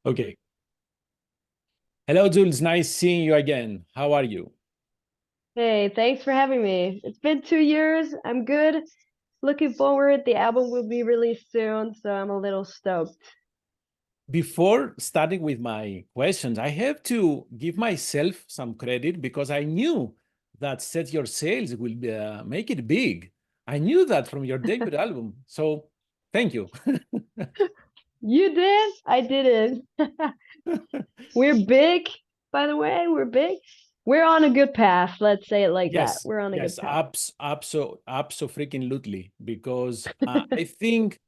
Okay. Hello, Jules. Nice seeing you again. How are you? Hey, thanks for having me. It's been 2 years. I'm good. Looking forward. The album will be released soon, so I'm a little stoked. Before starting with my questions, I have to give myself some credit because I knew that Set Your Sails will make it big. I knew that from your debut album. So thank you. You did? I didn't. We're big, by the way. We're big. We're on a good path. Let's say it like that. Yes, We're on a good yes, path. abso freaking lutely. Because I think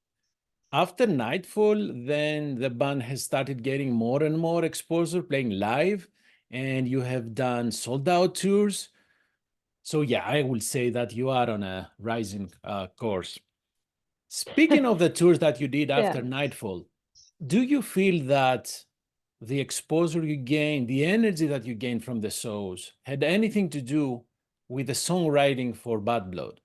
after Nightfall, then the band has started getting more and more exposure playing live, and you have done sold out tours. So, yeah, I will say that you are on a rising course. Speaking of the tours that you did Yeah. after Nightfall, do you feel that the exposure you gained, the energy that you gained from the shows, had anything to do with the songwriting for Bad Blood?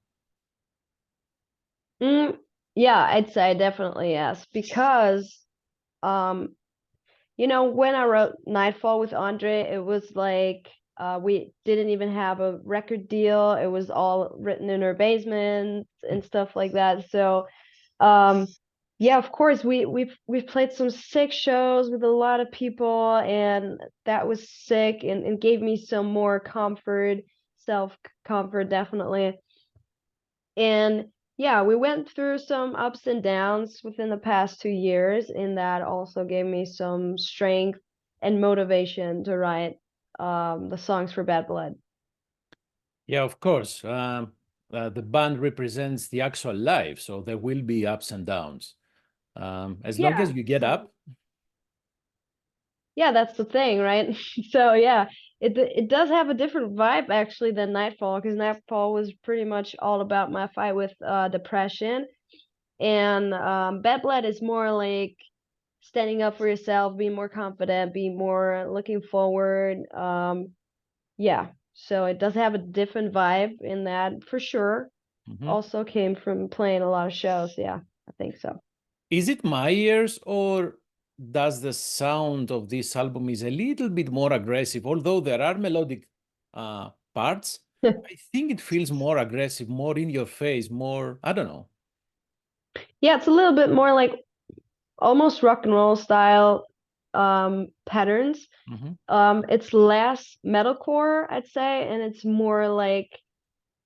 Mm, yeah, I'd say definitely yes. Because um when I wrote Nightfall with Andre, it was like we didn't even have a record deal. It was all written in our basement and stuff like that. So, um, yeah, of course, we've played some sick shows with a lot of people, and that was sick and gave me some more comfort, self comfort, definitely. And yeah, we went through some ups and downs within the past 2 years, and that also gave me some strength and motivation to write the songs for Bad Blood. Yeah, of course. The band represents the actual life, so there will be ups and downs. As long as Yeah. you get up. Yeah, that's the thing, right? So yeah, it does have a different vibe actually than Nightfall, because Nightfall was pretty much all about my fight with depression, and Bad Blood is more like standing up for yourself, being more confident, being more looking forward. Yeah, so it does have a different vibe in that for sure. Mhm. Also came from playing a lot of shows. Yeah, I think so. Is it my ears, or does the sound of this album is a little bit more aggressive? Although there are melodic parts, I think it feels more aggressive, more in your face, more, I don't know. Yeah, it's a little bit more like almost rock and roll style patterns. Mhm. It's less metalcore, I'd say, and it's more like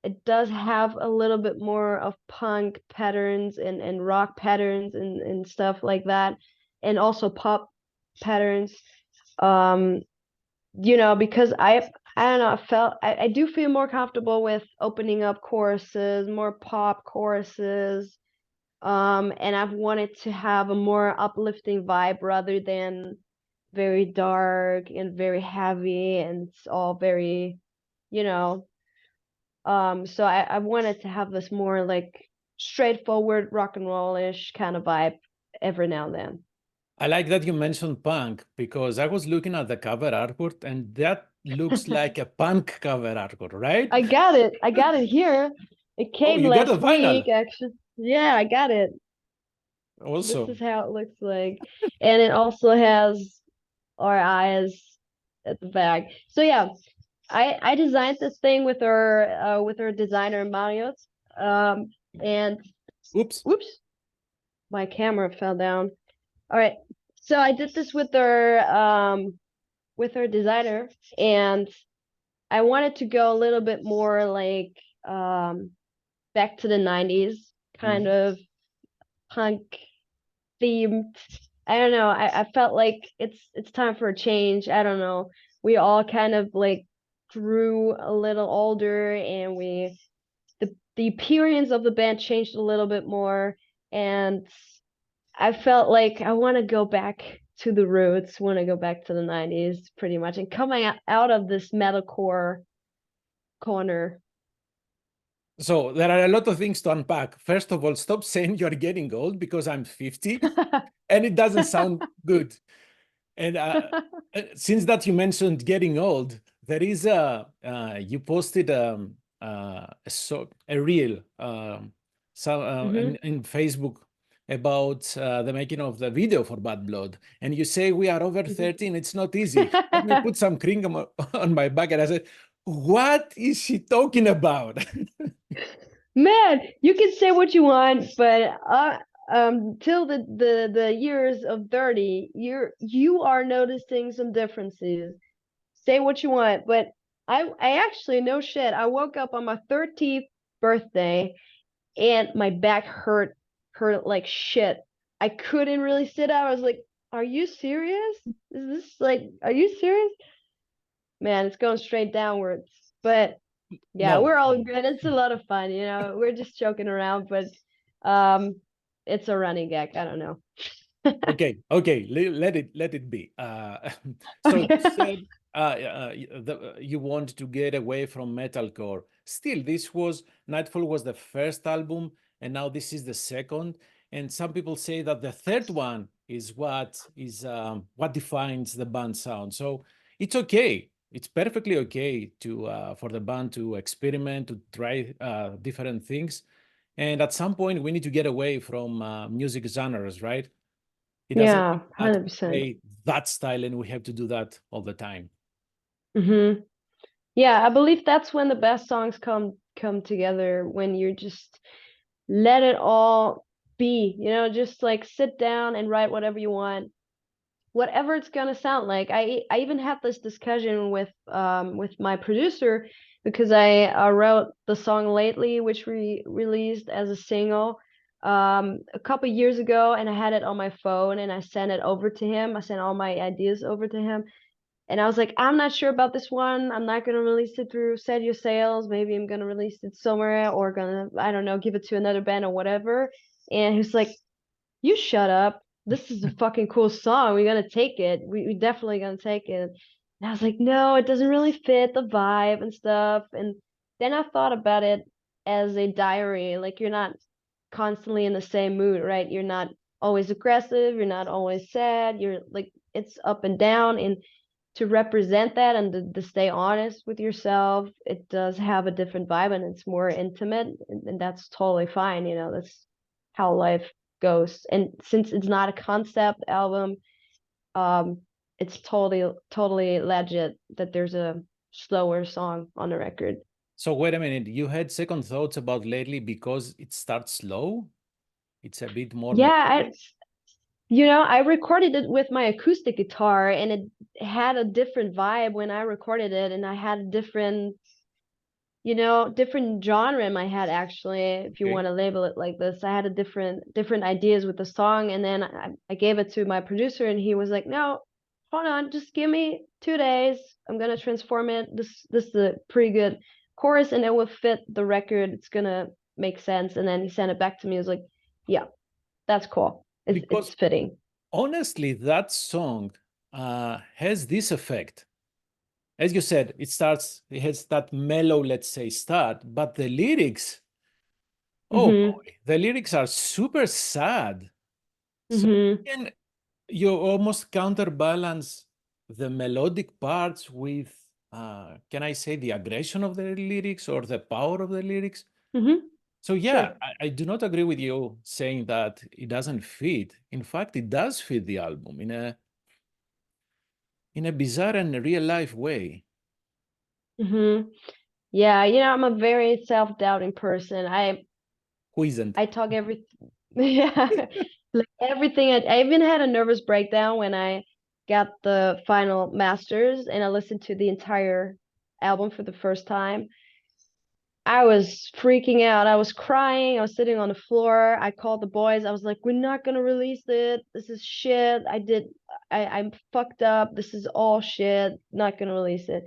it does have a little bit more of punk patterns and rock patterns and stuff like that, and also pop patterns. Um, because I don't know, I do feel more comfortable with opening up choruses, more pop choruses. And I've wanted to have a more uplifting vibe rather than very dark and very heavy, and it's all very, you know, so I wanted to have this more like straightforward rock and roll-ish kind of vibe every now and then. I like that you mentioned punk because I was looking at the cover artwork and that looks like a punk cover artwork, right? I got it. I got it here. It Oh, came you got a last vinyl. week, actually. Yeah, I got it. This is Awesome. how it looks like. And it also has our eyes at the back. So yeah, I designed this thing with our designer Mario. Um and Oops. oops, my camera fell down. All right. So I did this with our designer, and I wanted to go a little bit more like back to the 90s kind Mhm. of punk themed. I don't know. I felt like it's time for a change. I don't know. We all kind of like grew a little older, and the appearance of the band changed a little bit more, and I felt like I want to go back to the roots, want to go back to the 90s pretty much, and coming out of this metalcore corner. So there are a lot of things to unpack. First of all, stop saying you're getting old because I'm 50 and it doesn't sound good. And since that you mentioned getting old, there is you posted a reel in Facebook about the making of the video for Bad Blood, and you say we are over 13. It's not easy. Let me put some cream on my back. And I said, what is she talking about? Man, you can say what you want, but till the years of 30, you are noticing some differences. Say what you want, but I actually, no shit, I woke up on my 13th birthday and my back hurt like shit. I couldn't really sit up. I was like, are you serious? Is this like, are you serious? Man, it's going straight downwards. But yeah, No. we're all good. It's a lot of fun, you know. We're just joking around, but um it's a running gag. I don't know. Okay, let it be. So you said you want to get away from metalcore. Still, Nightfall was the first album, and now this is the second. And some people say that the third one is what defines the band sound. So it's okay. It's perfectly okay to for the band to experiment, to try different things. And at some point, we need to get away from music genres, right? It doesn't Yeah, mean that we 100%. play that style and we have to do that all the time. Mm-hmm. Yeah, I believe that's when the best songs come together, when you just let it all be, you know, just like sit down and write whatever you want, whatever it's gonna sound like. I even had this discussion with my producer because I wrote the song Lately, which we released as a single a couple years ago, and I had it on my phone and I sent it over to him. I sent all my ideas over to him. And I was like, I'm not sure about this one. I'm not gonna release it through SETYÖURSAILS. Maybe I'm gonna release it somewhere or gonna, I don't know, give it to another band or whatever. And he was like, you shut up. This is a fucking cool song. We're gonna take it. We definitely gonna take it. And I was like, no, it doesn't really fit the vibe and stuff. And then I thought about it as a diary. Like you're not constantly in the same mood, right? You're not always aggressive, you're not always sad. You're like it's up and down. And to represent that and to stay honest with yourself, it does have a different vibe and it's more intimate, and that's totally fine. You know, that's how life goes. And since it's not a concept album, um, it's totally legit that there's a slower song on the record. So wait a minute, you had second thoughts about Lately because it starts slow? It's a bit more Yeah, melodic? you know, I recorded it with my acoustic guitar and it had a different vibe when I recorded it, and I had a different, you know, different genre in my head actually, if you Okay. want to label it like this. I had a different ideas with the song, and then I gave it to my producer and he was like, no, hold on, just give me 2 days. I'm gonna transform it. This is a pretty good chorus and it will fit the record. It's gonna make sense. And then he sent it back to me. He was like, yeah, that's cool. Because It's fitting. honestly, that song has this effect. As you said, it has that mellow, let's say, start, but the lyrics, oh Mm-hmm. boy, the lyrics are super sad. So Mm-hmm. can you almost counterbalance the melodic parts with, can I say, the aggression of the lyrics or the power of the lyrics? Mm-hmm. So yeah, Sure. I do not agree with you saying that it doesn't fit. In fact, it does fit the album in a bizarre and real life way. Mm-hmm. Yeah, you know, I'm a very self-doubting person. Who isn't? I talk every yeah, like everything. I even had a nervous breakdown when I got the final masters and I listened to the entire album for the first time. I was freaking out. I was crying. I was sitting on the floor. I called the boys. I was like, "We're not gonna release it. This is shit. I'm fucked up. This is all shit. Not gonna release it."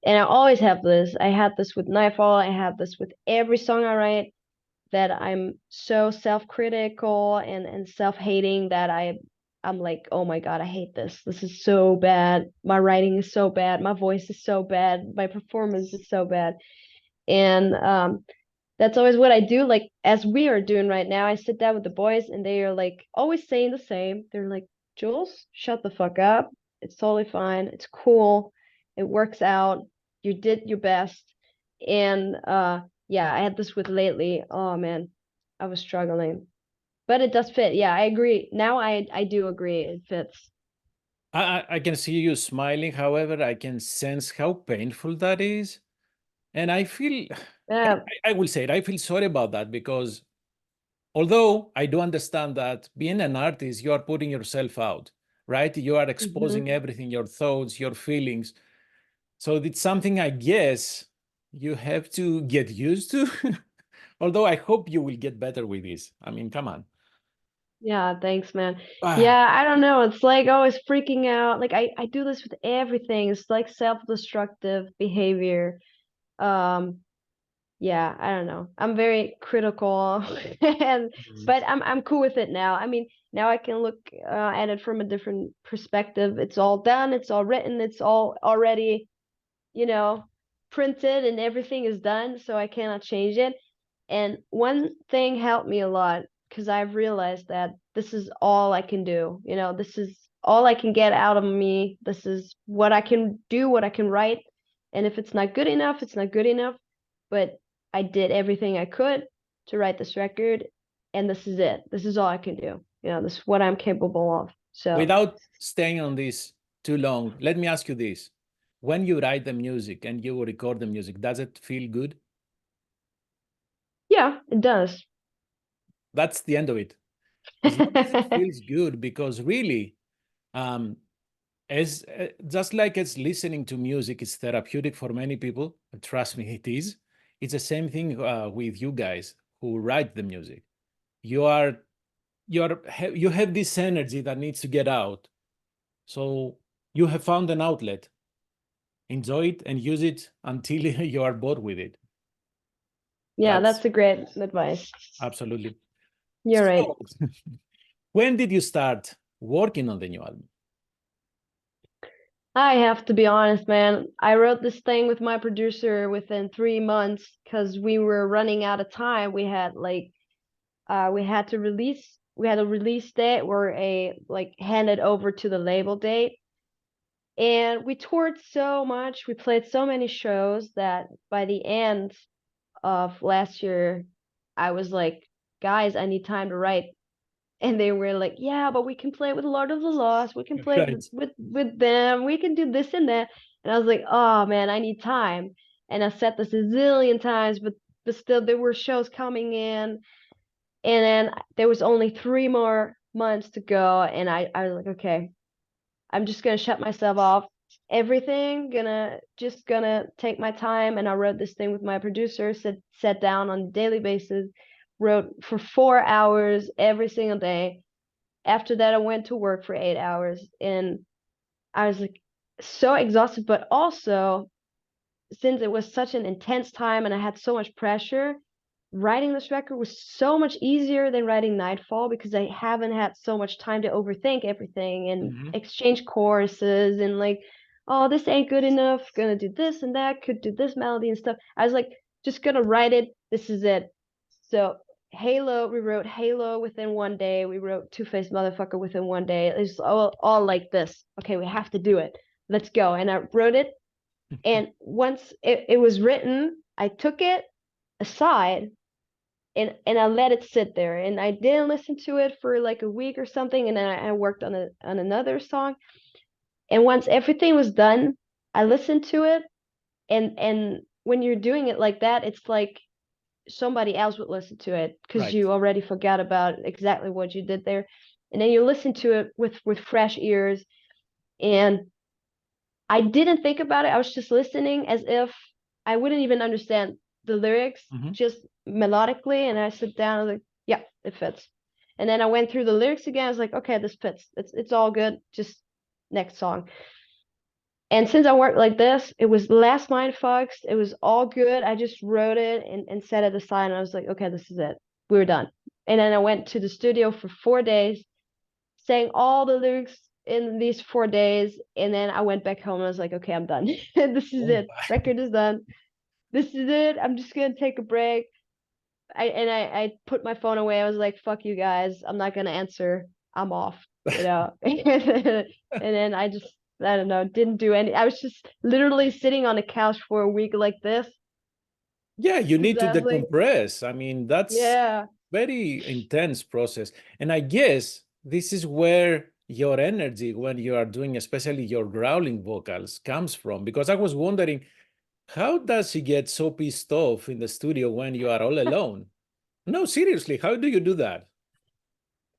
And I always have this. I had this with Nightfall. I have this with every song I write, that I'm so self-critical and self-hating that I'm like, oh my God, I hate this. This is so bad. My writing is so bad. My voice is so bad. My performance is so bad. And that's always what I do. Like as we are doing right now, I sit down with the boys and they are like always saying the same. They're like, Jules, shut the fuck up. It's totally fine. It's cool. It works out. You did your best. And yeah, I had this with Lately. Oh man, I was struggling. But it does fit. Yeah, I agree. Now I do agree it fits. I can see you smiling. However, I can sense how painful that is. And I feel, Yeah. I will say it, I feel sorry about that because although I do understand that being an artist, you are putting yourself out, right? You are Hmm. exposing everything, your thoughts, your feelings. So it's something I guess you have to get used to. Although I hope you will get better with this. I mean, come on. Yeah, thanks, man. Ah, Yeah, I don't know. It's like always freaking out. Like I do this with everything. It's like self-destructive behavior. Um, yeah, I don't know. I'm very critical and mhm. but I'm cool with it now. I mean, now I can look at it from a different perspective. It's all done, it's all written, it's all already, you know, printed and everything is done, so I cannot change it. And one thing helped me a lot because I've realized that this is all I can do. This is all I can get out of me. This is what I can do, what I can write. And if it's not good enough, it's not good enough. But I did everything I could to write this record, and this is it. This is all I can do. This is what I'm capable of. So, Without staying on this too long, let me ask you this. When you write the music and you record the music, does it feel good? yeah, it does. That's the end of it. As long as it feels good, because really, um, as just like it's listening to music is therapeutic for many people, trust me, it is. It's the same thing with you guys who write the music. You are you have this energy that needs to get out. So you have found an outlet. Enjoy it and use it until you are bored with it. Yeah, That's that's a great advice. absolutely. You're right. So when did you start working on the new album? I have to be honest, man. I wrote this thing with my producer within 3 months because we were running out of time. We had a release date or a like handed over to the label date. And we toured so much, we played so many shows that by the end of last year, I was like, guys, I need time to write. And they were like, yeah, but we can play with Lord of the Lost, we can play Right. with them, we can do this and that. And I was like, oh man, I need time. And I said this a zillion times, but still there were shows coming in, and then there was only 3 more months to go, and I was like, okay, I'm just gonna shut myself off everything, gonna take my time. And I wrote this thing with my producer, sat down on a daily basis, wrote for 4 hours every single day. After that, I went to work for 8 hours, and I was like so exhausted. But also, since it was such an intense time and I had so much pressure, writing this record was so much easier than writing Nightfall because I haven't had so much time to overthink everything and Mhm. exchange choruses and like, oh, this ain't good enough, gonna do this and that, could do this melody and stuff. I was like, just gonna write it, this is it. So Halo, we wrote Halo within one day. We wrote Two-Faced Motherfucker within one day. It's all like this. Okay, we have to do it. Let's go. And I wrote it. And once it was written, I took it aside and I let it sit there. And I didn't listen to it for like a week or something. And then I worked on another song. And once everything was done, I listened to it. And when you're doing it like that, it's like somebody else would listen to it because Right. you already forgot about exactly what you did there. And then you listen to it with fresh ears. And I didn't think about it. I was just listening as if I wouldn't even understand the lyrics Mhm. just melodically. And I sit down and I was like, yeah, it fits. And then I went through the lyrics again. I was like, okay, this fits. It's all good. Just next song. And since I worked like this, it was last mind fucks. It was all good. I just wrote it and set it aside. And I was like, okay, this is it. We were done. And then I went to the studio for 4 days, sang all the lyrics in these 4 days. And then I went back home and I was like, okay, I'm done. This is Oh, it. Record is done. This is it. I'm just gonna take a break. I put my phone away. I was like, fuck you guys. I'm not gonna answer. I'm off, and then I don't know, didn't do any. I was just literally sitting on the couch for a week like this yeah, you because need to I was like, decompress. I mean, that's yeah. very intense process. And I guess this is where your energy when you are doing, especially your growling vocals, comes from. Because I was wondering, how does she get so pissed off in the studio when you are all alone? No, seriously, how do you do that?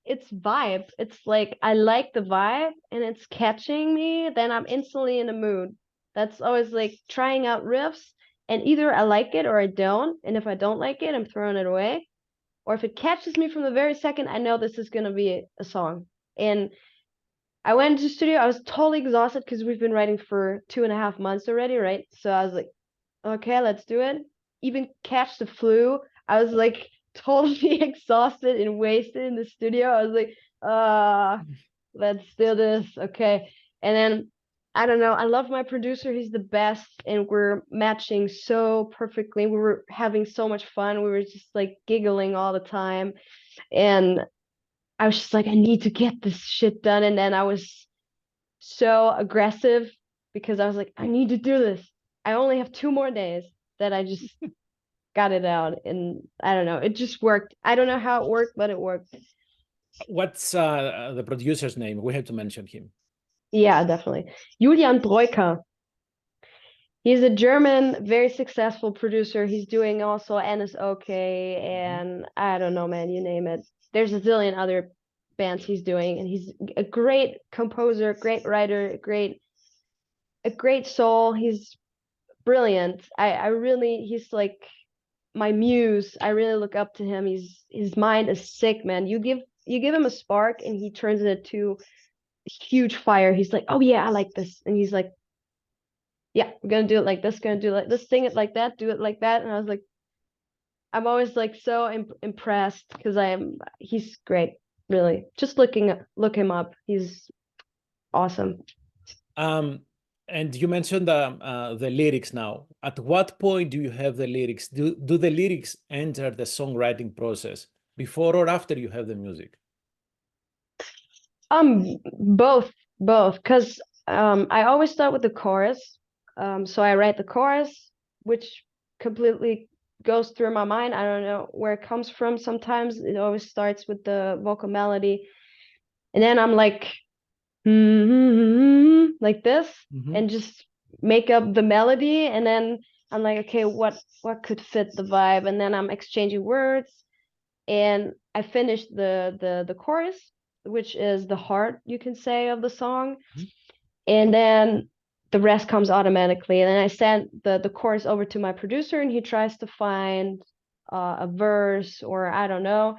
It's vibe. It's like I like the vibe and it's catching me, then I'm instantly in the mood. That's always like trying out riffs, and either I like it or I don't. And if I don't like it, I'm throwing it away. Or if it catches me from the very second, I know this is gonna be a song. And I went to the studio, I was totally exhausted because we've been writing for 2.5 months already, right? So I was like, okay, let's do it. Even catch the flu. I was like totally exhausted and wasted in the studio. I was like, let's do this. Okay. And then I don't know. I love my producer. He's the best. And we're matching so perfectly. We were having so much fun. We were just like giggling all the time. And I was just like, I need to get this shit done. And then I was so aggressive because I was like, I need to do this. I only have 2 more days that I just got it out. And I don't know, it just worked. I don't know how it worked, but it worked. What's the producer's name? We have to mention him. Yeah, definitely. Julian Breuker. He's a German, very successful producer. He's doing also NSOK Mhm. and I don't know, man, you name it. There's a zillion other bands he's doing, and he's a great composer, great writer, a great soul. He's brilliant. I really, he's like my muse. I really look up to him. His mind is sick, man. You give him a spark and he turns it into huge fire. He's like, oh yeah, I like this. And he's like, yeah, we're gonna do it like this, gonna do it like this, sing it like that, do it like that. And I was like, I'm always like so impressed because he's great, really. Just look him up. He's awesome. Um, and you mentioned the lyrics now. At what point do you have the lyrics? Do the lyrics enter the songwriting process before or after you have the music? Both, both, because I always start with the chorus. So I write the chorus, which completely goes through my mind. I don't know where it comes from. Sometimes it always starts with the vocal melody, and then I'm like, like this, Mhm. and just make up the melody, and then I'm like, okay, what could fit the vibe, and then I'm exchanging words, and I finished the chorus, which is the heart, you can say, of the song, Mhm. and then the rest comes automatically. And then I send the chorus over to my producer, and he tries to find a verse, or I don't know,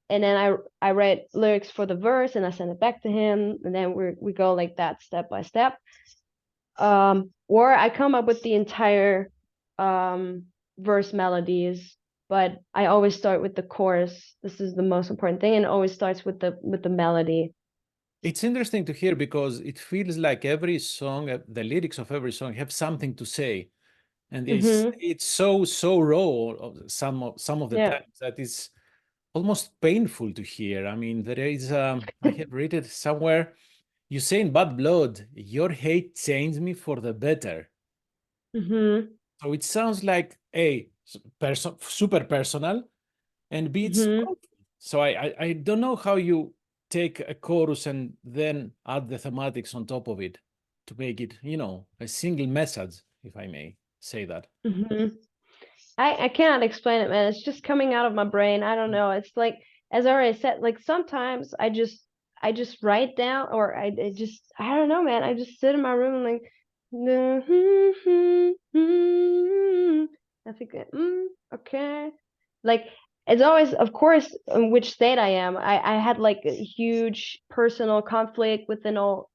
and then I write lyrics for the verse and I send it back to him, and then we go like that step by step. Or I come up with the entire verse melodies, but I always start with the chorus. This is the most important thing, and it always starts with the melody. It's interesting to hear because it feels like every song, the lyrics of every song have something to say, and Mm-hmm. it's so raw some of the Yeah. times that is almost painful to hear. I mean, there is I have read it somewhere. You say in Bad Blood, your hate changed me for the better. Mm-hmm. So it sounds like A, super personal, and B, it's Mm-hmm. powerful. So I don't know how you take a chorus and then add the thematics on top of it to make it, a single message, if I may say that. Mm-hmm. I cannot explain it, man. It's just coming out of my brain. I don't know. It's like, as I already said, like sometimes I just write down, or I just, I don't know, man. I just sit in my room and like I think okay. Like it's always, of course, in which state I am. I had like a huge personal conflict with an old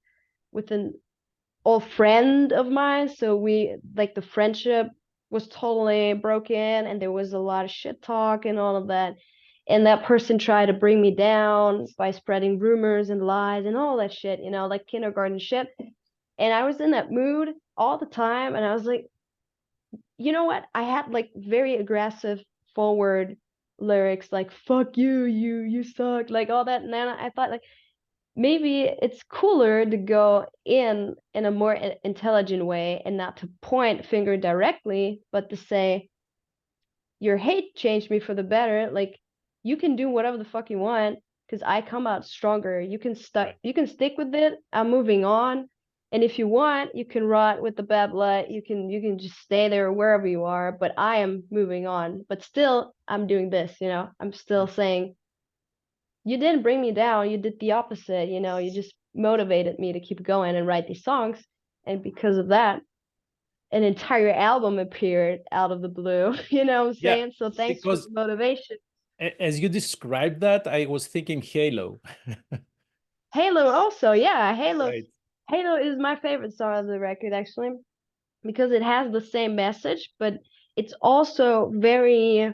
friend of mine. So we, like, the friendship was totally broken, and there was a lot of shit talk and all of that. And that person tried to bring me down by spreading rumors and lies and all that shit, like kindergarten shit. And I was in that mood all the time. And I was like, you know what? I had like very aggressive forward lyrics like fuck you, you suck, like all that. And then I thought, like, maybe it's cooler to go in a more intelligent way, and not to point finger directly, but to say your hate changed me for the better. Like, you can do whatever the fuck you want because I come out stronger. Right. You can stick with it. I'm moving on. And if you want, you can rot with the bad blood. You can just stay there wherever you are, but I am moving on. But still, I'm doing this, you know. I'm still saying, you didn't bring me down. You did the opposite, you know. You just motivated me to keep going and write these songs. And because of that, an entire album appeared out of the blue. You know what I'm Yeah, saying? So thanks for the because motivation. as you described that, I was thinking Halo. Halo also, yeah, Right. Halo is my favorite song of the record actually because it has the same message, but it's also very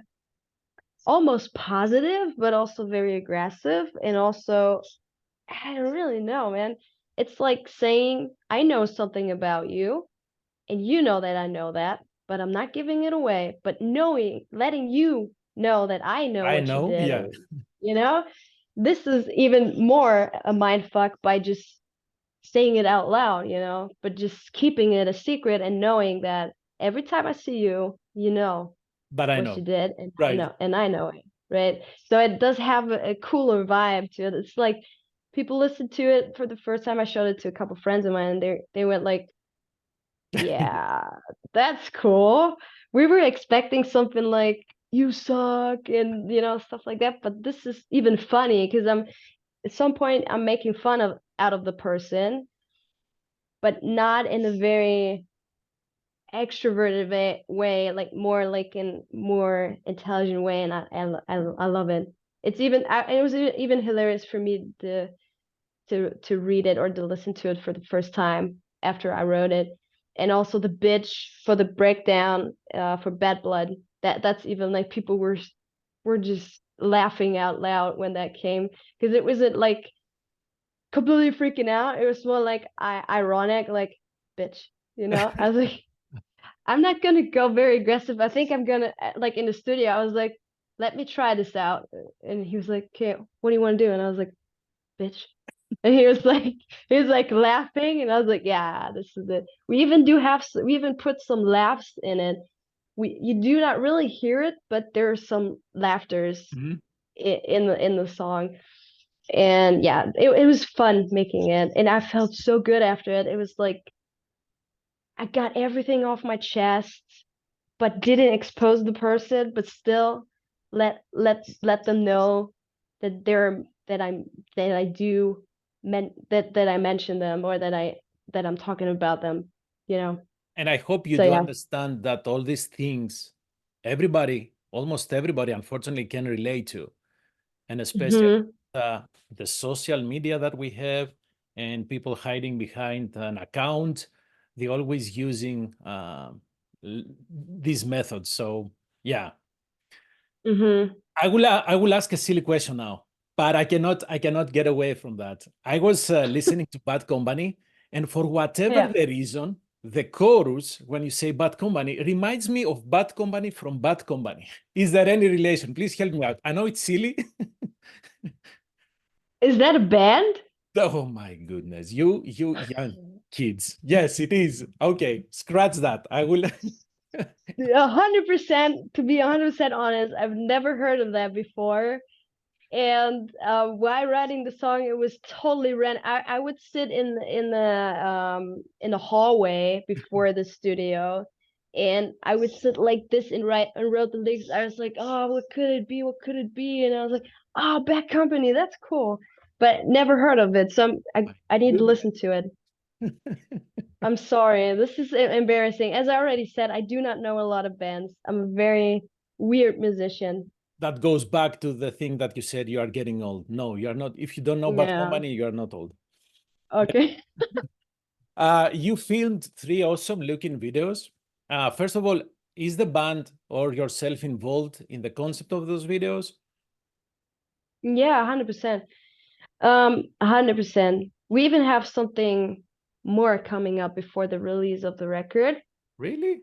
almost positive, but also very aggressive and also I don't really know, man. It's like saying I know something about you and you know that I know that, but I'm not giving it away. But knowing, letting you know that I know I what you know. did, Yeah. and you know, this is even more a mind fuck by just saying it out loud, you know, but just keeping it a secret and knowing that every time I see you, you know But I what you know. did, Right. and I know it, right? So it does have a cooler vibe to it. It's like people listen to it for the first time. I showed it to a couple friends of mine, and they went like, "Yeah, that's cool." We were expecting something like "you suck" and you know stuff like that, but this is even funny because I'm at some point I'm making fun of out of the person but not in a very extroverted way, like more like in more intelligent way, and I love it. It's even it was even hilarious for me to read it or to listen to it for the first time after I wrote it, and also the bitch for the breakdown for Bad Blood. That's even like people were just laughing out loud when that came because it wasn't like completely freaking out. It was more like ironic, like bitch. You know, I was like, I'm not gonna go very aggressive. I think I'm gonna like in the studio. I was like, let me try this out, and he was like, okay, what do you want to do? And I was like, bitch. And he was like laughing, and I was like, yeah, this is it. We even put some laughs in it. You do not really hear it, but there's some laughters Mhm. in the song. And yeah, it was fun making it, and I felt so good after it. It was like I got everything off my chest, but didn't expose the person, but still let them know that that I do that I mention them or that I'm talking about them, you know. And I hope you So do yeah. understand that all these things, everybody, almost everybody, unfortunately, can relate to. And especially Hmm. uh, the social media that we have and people hiding behind an account, they're always using these methods. So, yeah, Hmm. I will ask a silly question now, but I cannot get away from that. I was listening to Bad Company, and for whatever Yeah. the reason, the chorus when you say Bad Company reminds me of Bad Company from Bad Company. Is there any relation? Please help me out. I know it's silly. Is that a band? Oh my goodness, you young kids. Yes, it is. Okay, scratch that. I will. 100%, to be 100% honest, I've never heard of that before. And while writing the song, it was totally random. I would sit in the hallway before the studio, and I would sit like this and wrote the lyrics. I was like, oh, what could it be? What could it be? And I was like, oh, Bad Company, that's cool, but never heard of it. So My I need to goodness. listen to it. I'm sorry, this is embarrassing. As I already said, I do not know a lot of bands. I'm a very weird musician. That goes back to the thing that you said you are getting old. No, you are not. If you don't know Bad Yeah. Company, you are not old. Okay. You filmed three awesome looking videos. First of all, is the band or yourself involved in the concept of those videos? Yeah, 100%. 100%. We even have something more coming up before the release of the record. Really?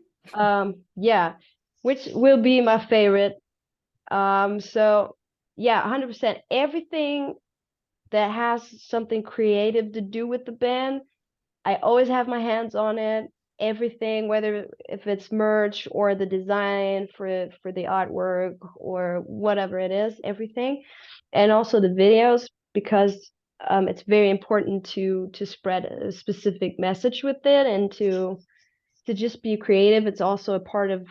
Yeah, which will be my favorite. So yeah, 100%. Everything that has something creative to do with the band, I always have my hands on it. everything, whether if it's merch or the design for the artwork or whatever it is, everything, and also the videos, because it's very important to spread a specific message with it, and to just be creative. It's also a part of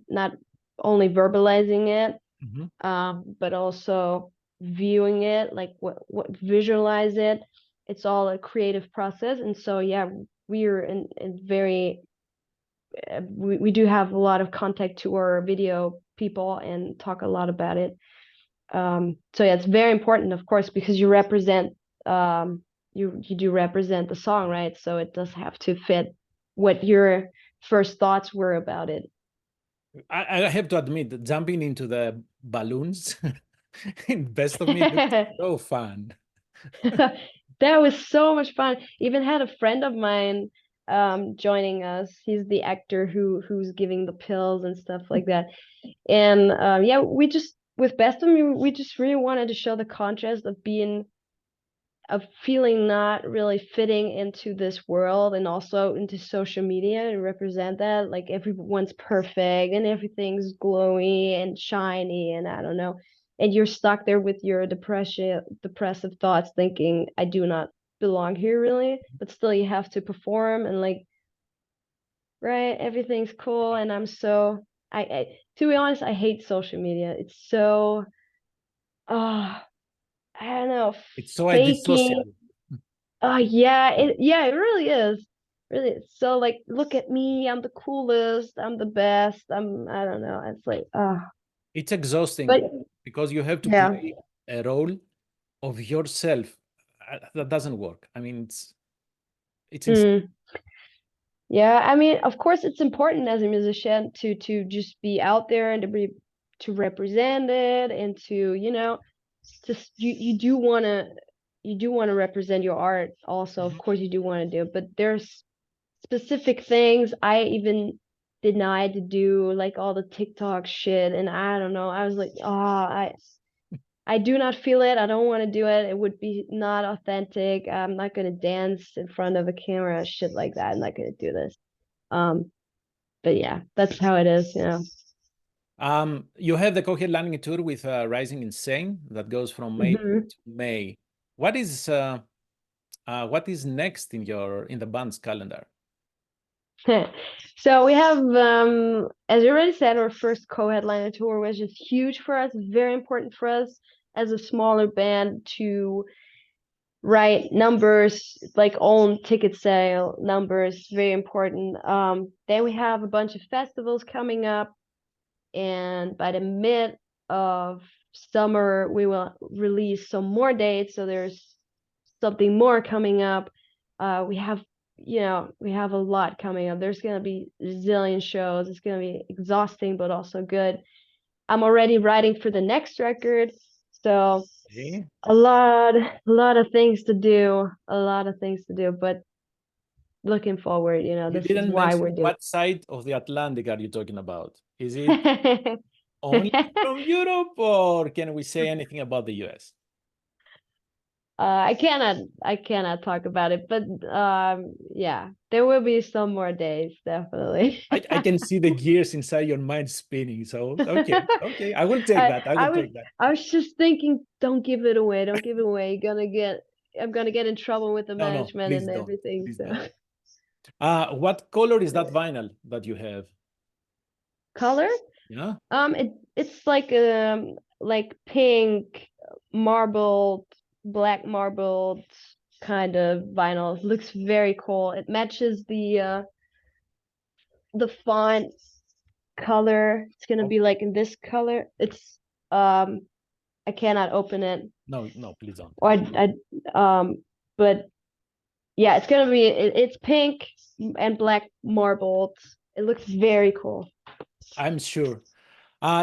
not only verbalizing it, Mhm. but also viewing it, like what visualize it. It's all a creative process, and so yeah, we're in very we do have a lot of contact to our video people and talk a lot about it. So yeah, it's very important, of course, because you represent you do represent the song, right? So it does have to fit what your first thoughts were about it. I have to admit that jumping into the balloons in Best of Me looks so fun. That was so much fun. Even had a friend of mine joining us. He's the actor who's giving the pills and stuff like that. And yeah, we just with Best of Me, we just really wanted to show the contrast of feeling not really fitting into this world and also into social media, and represent that like everyone's perfect and everything's glowy and shiny, and I don't know, and you're stuck there with your depressive thoughts, thinking I do not belong here really, but still you have to perform, and like, right, everything's cool. And I'm so I to be honest, I hate social media. It's so I don't know, It's so faking. antisocial. Oh yeah, it really is. Really is. So like, look at me, I'm the coolest, I'm the best. I don't know. It's like It's exhausting but because you have to yeah. play a role of yourself. That doesn't work. I mean, it's insane. Mm. Yeah, I mean, of course it's important as a musician to just be out there and to represent it, and to, just you do want to represent your art also. Of course you do want to do, but there's specific things I even denied to do, like all the TikTok shit, and I don't know. I was like, I do not feel it. I don't want to do it. It would be not authentic. I'm not gonna dance in front of a camera, shit like that. I'm not gonna do this. Um, but yeah, that's how it is. You have the co-headlining tour with Rising Insane that goes from May Mhm. to May. What is next in the band's calendar? So we have, as you already said, our first co-headliner tour, was just huge for us, very important for us as a smaller band to write numbers, like own ticket sale numbers, very important. Then we have a bunch of festivals coming up, and by the mid of summer, we will release some more dates. So there's something more coming up. We have, we have a lot coming up. There's gonna be a zillion shows. It's gonna be exhausting, but also good. I'm already writing for the next record, so Okay. a lot of things to do, but looking forward, You this is didn't why we're mention doing what side of the Atlantic are you talking about? Is it it. only from Europe, or can we say anything about the US? I cannot talk about it, but yeah, there will be some more days, definitely. I can see the gears inside your mind spinning. So okay, okay, I will take I that. I I will was take that. I was just thinking, don't give it away, don't give it away. I'm gonna get in trouble with the No, no, management please and don't. everything. Please So don't. What color is that vinyl that you have? color? Yeah. It's like pink, marbled, black marbled kind of vinyl. It looks very cool. It matches the font color. It's gonna Oh, be like in this color. It's I cannot open it, no, no, please don't. or but yeah, it's pink and black marbled. It looks very cool. I'm sure.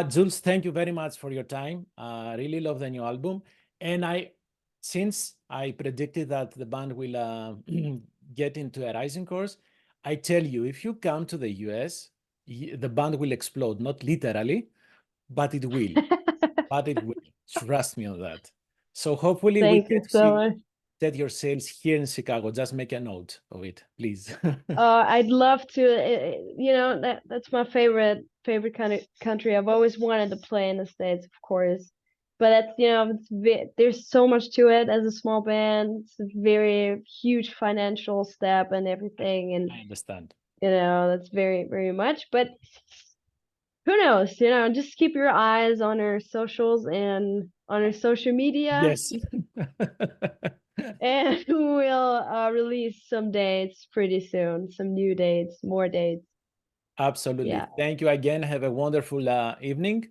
Jules, thank you very much for your time. I really love the new album. And since I predicted that the band will get into a rising course, I tell you, if you come to the US, the band will explode, not literally, but it will. But it will. Trust me on that. So hopefully we Thank you get so to much. Set Your Sails here in Chicago. Just make a note of it, please. I'd love to. You know, that's my favorite kind of country. I've always wanted to play in the States, of course. But that's, you know, there's so much to it as a small band. It's a very huge financial step and everything, and I understand. you know, that's very, very much. But who knows? You know, just keep your eyes on our socials and on our social media. Yes. And we'll release some dates pretty soon, some new dates, more dates. Absolutely. Yeah. Thank you again. Have a wonderful evening,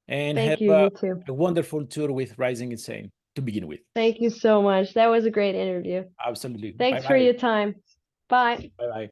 and Thank have you. You too. a wonderful tour with Rising Insane to begin with. Thank you so much. That was a great interview. Absolutely. Thanks for Bye-bye. your time. Bye. Bye-bye.